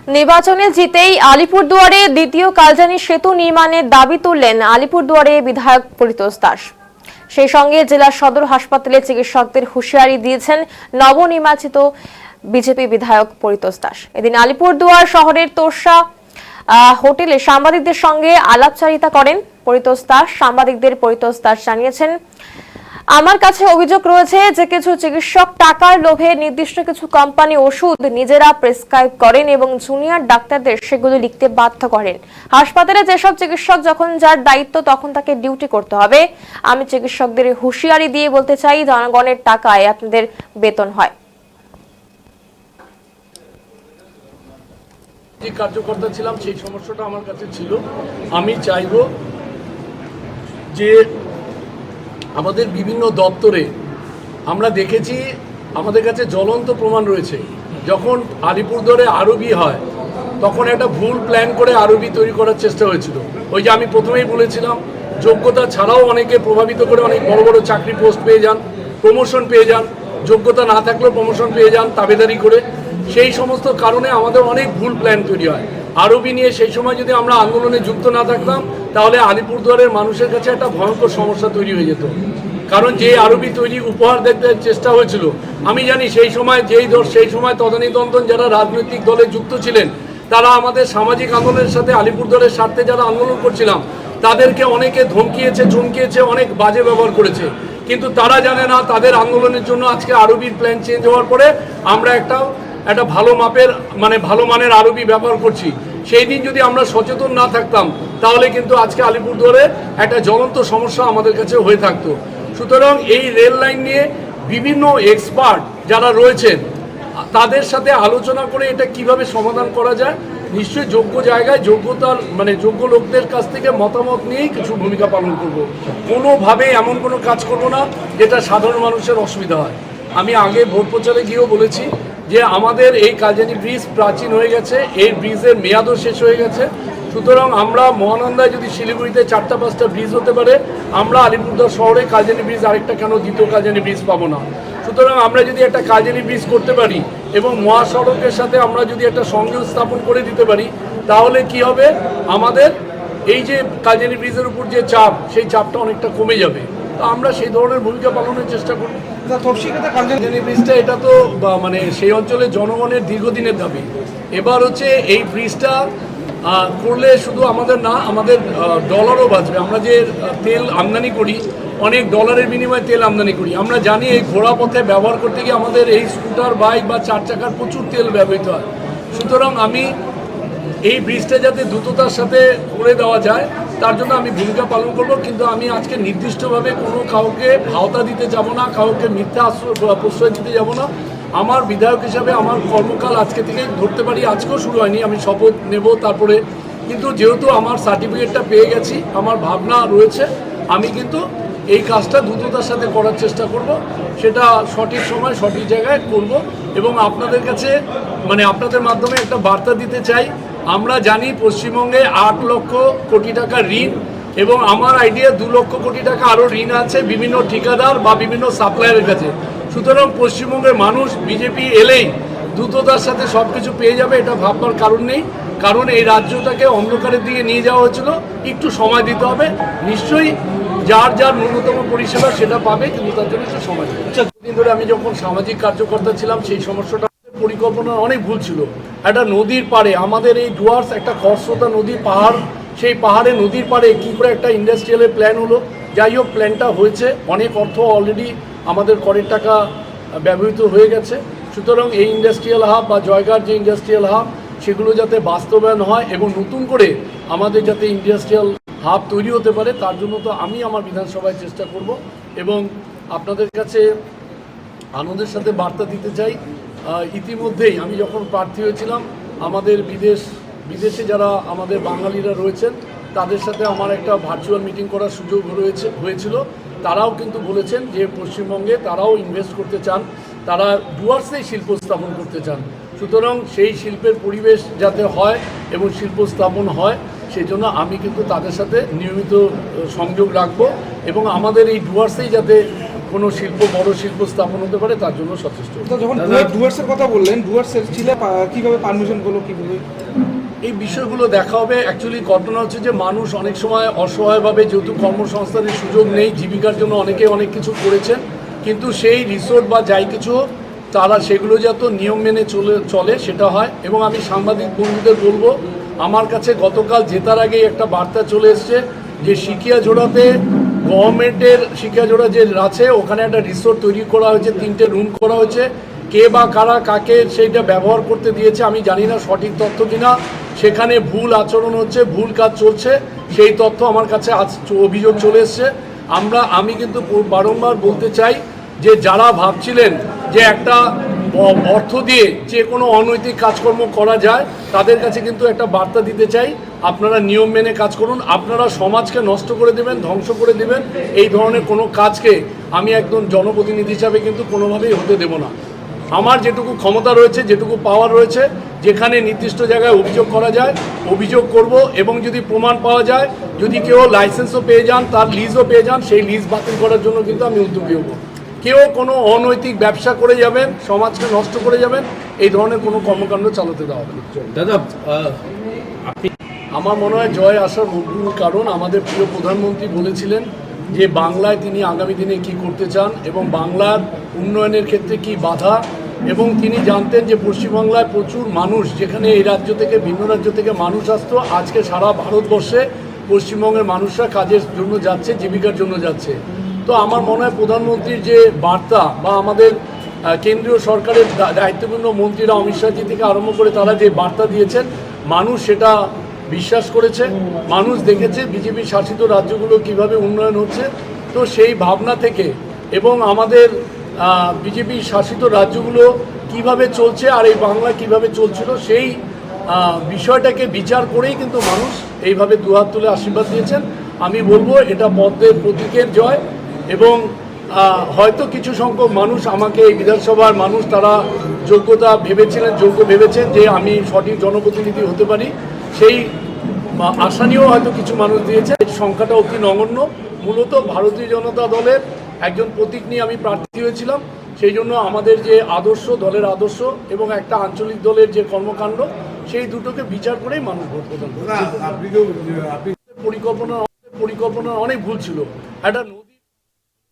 নির্বাচনে জিতেই আলিপুরদুয়ারে দ্বিতীয় কালজানি সেতু নির্মাণের দাবি তুললেন আলিপুরদুয়ারে বিধায়ক পরিতোষ দাস। সেই সঙ্গে জেলা সদর হাসপাতালে চিকিৎসকদের হুঁশিয়ারি দিয়েছেন নবনির্বাচিত বিজেপি বিধায়ক পরিতোষ দাস। এদিন আলিপুরদুয়ার শহরের তোরসা হোটেলে সাংবাদিকদের সঙ্গে আলাপচারিতা করেন পরিতোষ দাস। সাংবাদিকদের পরিতোষ দাস জানিয়েছেন, আমার কাছে অভিযোগ রয়েছে যে কিছু চিকিৎসক টাকার লোভে নির্দিষ্ট কিছু কোম্পানি ওষুধ নিজেরা প্রেসক্রাইব করেন এবং জুনিয়র ডাক্তারদের সেগুলো লিখতে বাধ্য করেন। হাসপাতালে যেসব চিকিৎসক যখন যার দায়িত্ব তখন তাকে ডিউটি করতে হবে। আমি চিকিৎসকদের হুঁশিয়ারি দিয়ে বলতে চাই, জনগণের টাকায় আপনাদের বেতন হয়। যে কার্যকর্তা ছিলাম সেই সমস্যাটা আমার কাছে ছিল। আমি চাইব যে আমাদের বিভিন্ন দপ্তরে আমরা দেখেছি, আমাদের কাছে জ্বলন্ত প্রমাণ রয়েছে, যখন আলিপুরদুয়ারে আরবি হয় তখন একটা ভুল প্ল্যান করে আরবি তৈরি করার চেষ্টা হয়েছিল। ওই যে আমি প্রথমেই বলেছিলাম, যোগ্যতা ছাড়াও অনেকে প্রভাবিত করে অনেক বড় বড় চাকরি পোস্ট পেয়ে যান, প্রমোশন পেয়ে যান, যোগ্যতা না থাকলেও প্রমোশন পেয়ে যান তাবেদারি করে। সেই সমস্ত কারণে আমাদের অনেক ভুল প্ল্যান তৈরি হয়। আরবি নিয়ে সেই সময় যদি আমরা আন্দোলনে যুক্ত না থাকতাম তাহলে আলিপুরদুয়ারের মানুষের কাছে একটা ভয়ঙ্কর সমস্যা তৈরি হয়ে যেত। কারণ যে আরবি তৈরি উপহার দেখতে চেষ্টা হয়েছিল, আমি জানি সেই সময় সেই সময় তদানীতন যারা রাজনৈতিক দলে যুক্ত ছিলেন তারা আমাদের সামাজিক আন্দোলনের সাথে আলিপুরদুয়ারের স্বার্থে যারা আন্দোলন করছিলাম তাদেরকে অনেকে ধমকিয়েছে, চমকিয়েছে, অনেক বাজে ব্যবহার করেছে। কিন্তু তারা জানে না তাদের আন্দোলনের জন্য আজকে আরবির প্ল্যান চেঞ্জ হওয়ার পরে আমরা একটা ভালো মাপের ভালো মানের আরবি ব্যবহার করছি। সেই দিন যদি আমরা সচেতন না থাকতাম তাহলে কিন্তু আজকে আলিপুরদুয়ারে একটা জ্বলন্ত সমস্যা আমাদের কাছে হয়ে থাকতো। সুতরাং এই রেল লাইন নিয়ে বিভিন্ন এক্সপার্ট যারা রয়েছেন তাদের সাথে আলোচনা করে এটা কিভাবে সমাধান করা যায়, নিশ্চয়ই যোগ্য জায়গায় যোগ্যতার যোগ্য লোকদের কাছ থেকে মতামত নিয়েই কিছু ভূমিকা পালন করব। কোনোভাবে এমন কোনো কাজ করব না যেটা সাধারণ মানুষের অসুবিধা হয়। আমি আগে ভোট প্রচারে গিয়েও বলেছি যে আমাদের এই কালজানি ব্রিজ প্রাচীন হয়ে গেছে, এই ব্রিজের মেয়াদও শেষ হয়ে গেছে। সুতরাং আমরা মহানন্দায় যদি শিলিগুড়িতে 4-5টা ব্রিজ হতে পারে, আমরা আলিপুরদুয়ার শহরে কালজানি ব্রিজ আরেকটা কেন দ্বিতীয় কালজানি ব্রিজ পাবো না? সুতরাং আমরা যদি একটা কালজানি ব্রিজ করতে পারি এবং মহাসড়কের সাথে আমরা যদি একটা সংযোগ স্থাপন করে দিতে পারি তাহলে কি হবে, আমাদের এই যে কালজানি ব্রিজের উপর যে চাপ, সেই চাপটা অনেকটা কমে যাবে। তো আমরা সেই ধরনের ভূমিকা পালনের চেষ্টা করি। কালজানি ব্রিজটা এটা তো সেই অঞ্চলের জনগণের দীর্ঘদিনের দাবি। এবার হচ্ছে এই ব্রিজটা করলে শুধু আমাদের না, আমাদের ডলারও বাঁচবে। আমরা যে তেল আমদানি করি, অনেক ডলারের বিনিময়ে তেল আমদানি করি। আমরা জানি এই ঘোড়া পথে ব্যবহার করতে গিয়ে আমাদের এই স্কুটার, বাইক বা 4 চাকার প্রচুর তেল ব্যবহৃত হয়। সুতরাং আমি এই ব্রিজটা যাতে দ্রুততার সাথে করে দেওয়া যায় তার জন্য আমি ভূমিকা পালন করব। কিন্তু আমি আজকে নির্দিষ্টভাবে কোনো কাউকে ভাওতা দিতে যাব না, কাউকে মিথ্যা প্রশ্রয় দিতে যাব না। আমার বিধায়ক হিসাবে আমার কর্মকাল আজকে থেকে ধরতে পারি, আজকেও শুরু হয়নি, আমি শপথ নেব তারপরে। কিন্তু যেহেতু আমার সার্টিফিকেটটা পেয়ে গেছি, আমার ভাবনা রয়েছে, আমি কিন্তু এই কাজটা দ্রুততার সাথে করার চেষ্টা করব। সেটা সঠিক সময় সঠিক জায়গায় করব এবং আপনাদের কাছে আপনাদের মাধ্যমে একটা বার্তা দিতে চাই। আমরা জানি পশ্চিমবঙ্গে 8 লক্ষ কোটি টাকা ঋণ এবং আমার আইডিয়া 2 লক্ষ কোটি টাকা আরও ঋণ আছে বিভিন্ন ঠিকাদার বা বিভিন্ন সাপ্লায়ারের কাছে। সুতরাং পশ্চিমবঙ্গের মানুষ বিজেপি এলেই দ্রুততার সাথে সব কিছু পেয়ে যাবে, এটা ভাববার কারণ নেই। কারণ এই রাজ্যটাকে অন্ধকারের দিকে নিয়ে যাওয়া হয়েছিল, একটু সময় দিতে হবে। নিশ্চয়ই যার যার ন্যূনতম পরিষেবা সেটা পাবে, কিন্তু তার জন্য একটু সময় দিতে হবে। দিন ধরে আমি যখন সামাজিক কার্যকর্তা ছিলাম সেই সমস্যাটা পরিকল্পনার অনেক ভুল ছিল। একটা নদীর পাড়ে আমাদের এই ডুয়ার্স, একটা খরস্রোতা নদী, পাহাড়, সেই পাহাড়ে নদীর পাড়ে কী করে একটা ইন্ডাস্ট্রিয়ালের প্ল্যান হলো। যাই হোক, প্ল্যানটা হয়েছে, অনেক অর্থ অলরেডি আমাদের করের টাকা ব্যবহৃত হয়ে গেছে। সুতরাং এই ইন্ডাস্ট্রিয়াল হাব বা জয়গার যে ইন্ডাস্ট্রিয়াল হাব সেগুলো যাতে বাস্তবায়ন হয় এবং নতুন করে আমাদের যাতে ইন্ডাস্ট্রিয়াল হাব তৈরি হতে পারে তার জন্য তো আমি আমার বিধানসভায় চেষ্টা করব। এবং আপনাদের কাছে আনন্দের সাথে বার্তা দিতে চাই, ইতিমধ্যেই আমি যখন প্রার্থী হয়েছিলাম আমাদের বিদেশে যারা আমাদের বাঙালিরা রয়েছেন তাদের সাথে আমার একটা ভার্চুয়াল মিটিং করার সুযোগ হয়েছিল। তারাও কিন্তু বলেছেন যে পশ্চিমবঙ্গে তারাও ইনভেস্ট করতে চান, তারা ডুয়ার্সেই শিল্প স্থাপন করতে চান। সুতরাং সেই শিল্পের পরিবেশ যাতে হয় এবং শিল্প স্থাপন হয় সেই জন্য আমি কিন্তু তাদের সাথে নিয়মিত সংযোগ রাখব এবং আমাদের এই ডুয়ার্সেই যাতে কোনো শিল্প বড় শিল্প স্থাপন হতে পারে, তার জন্য সচেষ্ট। তো যখন ডুয়ার্সের কথা বললেন, ডুয়ার্সের ছিলে কিভাবে পারমিশন করলো, কিভাবে এই বিষয়গুলো দেখা হবে। অ্যাকচুয়ালি ঘটনা হচ্ছে যে মানুষ অনেক সময় অসহায়ভাবে, যেহেতু কর্মসংস্থানের সুযোগ নেই, জীবিকার জন্য অনেকে অনেক কিছু করেছেন, কিন্তু সেই রিসোর্ট বা যাই কিছু তারা সেগুলো যত নিয়ম মেনে চলে সেটা হয়। এবং আমি সাংবাদিক বন্ধুদের বলবো, আমার কাছে গতকাল জেতার আগেই একটা বার্তা চলে এসছে যে শিকিয়াজোড়াতে গভর্নমেন্টের শিকিয়াজোড়া যে আছে ওখানে একটা রিসোর্ট তৈরি করা হয়েছে, 3টে রুম করা হয়েছে। কে বা কারা কাকে সেইটা ব্যবহার করতে দিয়েছে আমি জানি না সঠিক তথ্য কিনা, সেখানে ভুল আচরণ হচ্ছে, ভুল কাজ চলছে, সেই তথ্য আমার কাছে আজ অভিযোগ চলে এসছে। আমি কিন্তু বারংবার বলতে চাই যে যারা ভাবছিলেন যে একটা অর্থ দিয়ে যে কোনো অনৈতিক কাজকর্ম করা যায়, তাদের কাছে কিন্তু একটা বার্তা দিতে চাই, আপনারা নিয়ম মেনে কাজ করুন। আপনারা সমাজকে নষ্ট করে দেবেন, ধ্বংস করে দেবেন, এই ধরনের কোনো কাজকে আমি একজন জনপ্রতিনিধি হিসাবে কিন্তু কোনোভাবেই হতে দেব না। আমার যেটুকু ক্ষমতা রয়েছে, যেটুকু পাওয়ার রয়েছে, যেখানে নির্দিষ্ট জায়গায় অভিযোগ করা যায় অভিযোগ করব, এবং যদি প্রমাণ পাওয়া যায়, যদি কেউ লাইসেন্সও পেয়ে যান, তার লিজও পেয়ে যান, সেই লিজ বাতিল করার জন্য কিন্তু আমি উদ্যোগী হব। কেউ কোনো অনৈতিক ব্যবসা করে যাবেন, সমাজকে নষ্ট করে যাবেন, এই ধরনের কোনো কর্মকাণ্ড চালাতে দেওয়া হবে না। দাদা আমার মনে হয় জয় আসার মূল কারণ আমাদের প্রিয় প্রধানমন্ত্রী বলেছিলেন যে বাংলায় তিনি আগামী দিনে কি করতে চান এবং বাংলার উন্নয়নের ক্ষেত্রে কি বাধা, এবং তিনি জানতেন যে পশ্চিমবাংলায় প্রচুর মানুষ, যেখানে এই রাজ্য থেকে ভিন্ন রাজ্য থেকে মানুষ আসতো, আজকে সারা ভারতবর্ষে পশ্চিমবঙ্গের মানুষরা কাজের জন্য যাচ্ছে, জীবিকার জন্য যাচ্ছে। তো আমার মনে হয় প্রধানমন্ত্রীর যে বার্তা বা আমাদের কেন্দ্রীয় সরকারের দায়িত্বপূর্ণ মন্ত্রীরা অমিত শাহজি থেকে আরম্ভ করে তারা যে বার্তা দিয়েছেন, মানুষ সেটা বিশ্বাস করেছে, মানুষ দেখেছে বিজেপি শাসিত রাজ্যগুলো কিভাবে উন্নয়ন হচ্ছে। তো সেই ভাবনা থেকে এবং আমাদের বিজেপি শাসিত রাজ্যগুলো কিভাবে চলছে আর এই বাংলা কিভাবে চলছিল, সেই বিষয়টাকে বিচার করেই কিন্তু মানুষ এইভাবে দুহাত তুলে আশীর্বাদ দিয়েছেন। আমি বলবো এটা পদ্মের প্রতীকের জয়, এবং হয়তো কিছু সংখ্যক মানুষ আমাকে এই বিধানসভার মানুষ তারা যোগ্য ভেবেছেন যে আমি সঠিক জনপ্রতিনিধি হতে পারি, সেই আশা নিয়েও হয়তো কিছু মানুষ দিয়েছে। সংখ্যাটা অতি নগণ্য। মূলত ভারতীয় জনতা দলের একজন প্রতীক নিয়ে আমি প্রার্থী হয়েছিলাম, সেই জন্য আমাদের যে আদর্শ, দলের আদর্শ এবং একটা আঞ্চলিক দলের যে কর্মকাণ্ড, সেই দুটোকে বিচার করেই মানুষ ভোট প্রদান করে। পরিকল্পনা অনেক ভুল ছিল। একটা